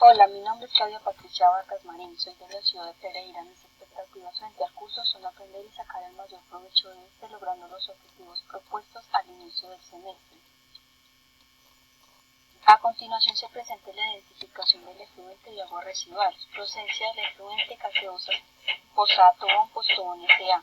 Hola, mi nombre es Claudia Patricia Vargas Marín, soy de la ciudad de Pereira. Mis expectativas frente al curso son aprender y sacar el mayor provecho de este, logrando los objetivos propuestos al inicio del semestre. A continuación se presenta la identificación del efluente y aguas residuales, procedencia del efluente gaseosa, fosfato, postobón, S.A.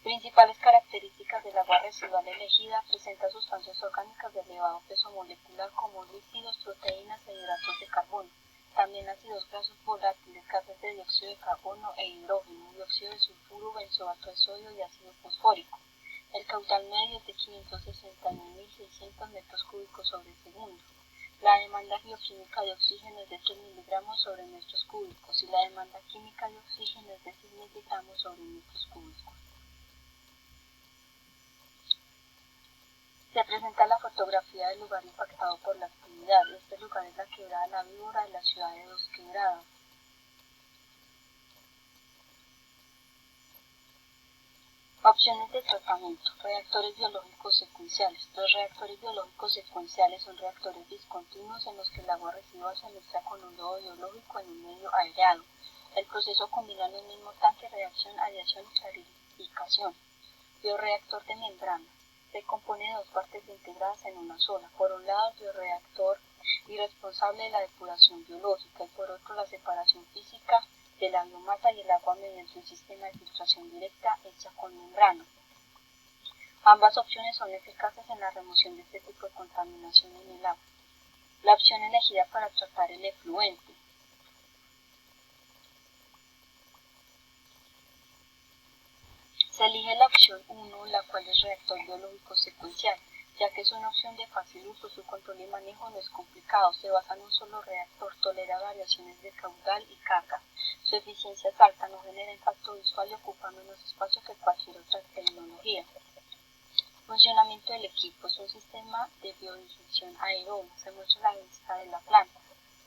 Principales características del agua residual elegida: presenta sustancias orgánicas de elevado peso molecular como lípidos, proteínas e hidratos de carbono, también ácidos grasos volátiles, gases de dióxido de carbono e hidrógeno, dióxido de sulfuro, benzoato de sodio y ácido fosfórico. El caudal medio es de 561.600 metros cúbicos sobre segundo. La demanda bioquímica de oxígeno es de 3 miligramos sobre metros cúbicos y la demanda química de oxígeno es de 6 miligramos sobre metros cúbicos. Se presenta la fotografía del lugar impactado por la actividad. Este lugar es la Quebrada La Víbora de la ciudad de Dos Quebradas. Opciones de tratamiento: reactores biológicos secuenciales. Los reactores biológicos secuenciales son reactores discontinuos en los que el agua residual se mezcla con un lodo biológico en un medio aireado. El proceso combina en un mismo tanque reacción, aireación y clarificación. Bioreactor de membrana. Se compone de dos partes integradas en una sola. Por un lado, el bioreactor y responsable de la depuración biológica, y por otro, la separación física de la biomasa y el agua mediante un sistema de filtración directa hecha con membrana. Ambas opciones son eficaces en la remoción de este tipo de contaminación en el agua. La opción elegida para tratar el efluente. Se elige la opción 1, la cual es reactor biológico secuencial, ya que es una opción de fácil uso. Su control y manejo no es complicado, se basa en un solo reactor, tolera variaciones de caudal y carga. Su eficiencia es alta, no genera impacto visual y ocupa menos espacio que cualquier otra tecnología. Funcionamiento del equipo: es un sistema de biodigestión aeróbica. Se muestra la vista de la planta.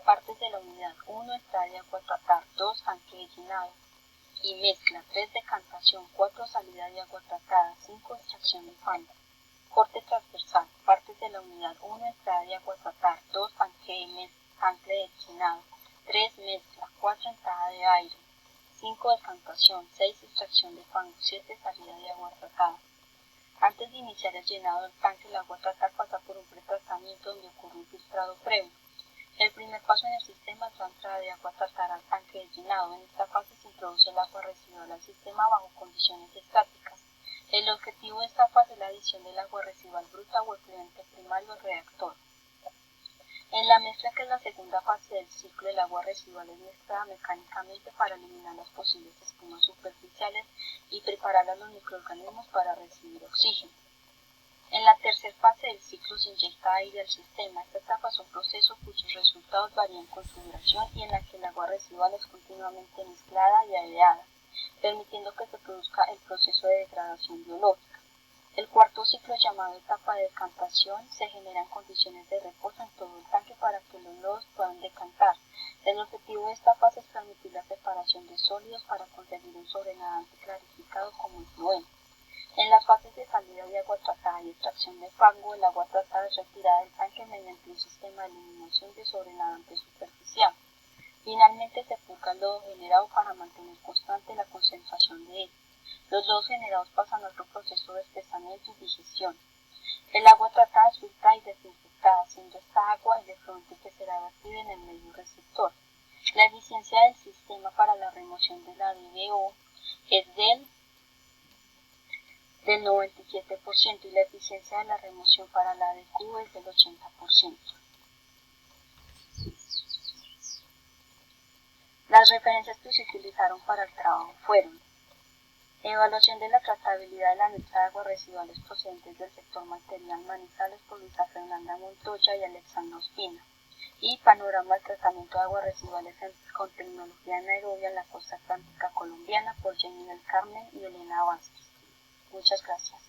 Partes de la unidad: 1, entrada de agua a tratar; 2, tanque de llenado y mezcla; 3, decantación; 4, salida de agua tratada; 5, extracción de fango. Corte transversal: partes de la unidad: 1, entrada de agua a tratar; 2, tanque de llenado; 3, mezcla; 4, entrada de aire; 5, decantación; 6, extracción de fango; 7, salida de agua tratada. Antes de iniciar el llenado del tanque, el agua tratada pasa por un pretratamiento donde ocurre un filtrado previo. El primer paso en el sistema es la entrada de agua tratada al tanque de llenado. En esta fase se introduce el agua residual al sistema bajo condiciones estáticas. El objetivo de esta fase es la adición del agua residual bruta o efluente primario al reactor. En la mezcla, que es la segunda fase del ciclo, el agua residual es mezclada mecánicamente para eliminar las posibles espumas superficiales y preparar a los microorganismos para recibir oxígeno. En la tercera fase del ciclo se inyecta aire al sistema. Esta etapa es un proceso cuyos resultados varían con su duración y en la que el agua residual es continuamente mezclada y aireada, permitiendo que se produzca el proceso de degradación biológica. El cuarto ciclo, llamado etapa de decantación, se generan condiciones de reposo en todo el tanque para que los lodos puedan decantar. El objetivo de esta fase es permitir la separación de sólidos para conseguir un sobrenadante clarificado como efluente. En las fases de salida de agua tratada y extracción de fango, el agua tratada es retirada del tanque mediante un sistema de eliminación de sobrenadante superficial. Finalmente se purga el lodo generado para mantener constante la concentración de él. Los lodos generados pasan a otro proceso de espesamiento y digestión. El agua tratada es filtrada y desinfectada, siendo esta agua el efluente que será vertido en el medio receptor. La eficiencia del sistema para la remoción de la DBO es del 97% y la eficiencia de la remoción para la DQ es del 80%. Las referencias que se utilizaron para el trabajo fueron: evaluación de la tratabilidad de la mezcla de aguas residuales procedentes del sector material Manizales por Luisa Fernanda Montoya y Alexandra Ospina, y panorama del tratamiento de aguas residuales con tecnología anaerobia en la costa atlántica colombiana por Jenny del Carmen y Elena Vázquez. Muchas gracias.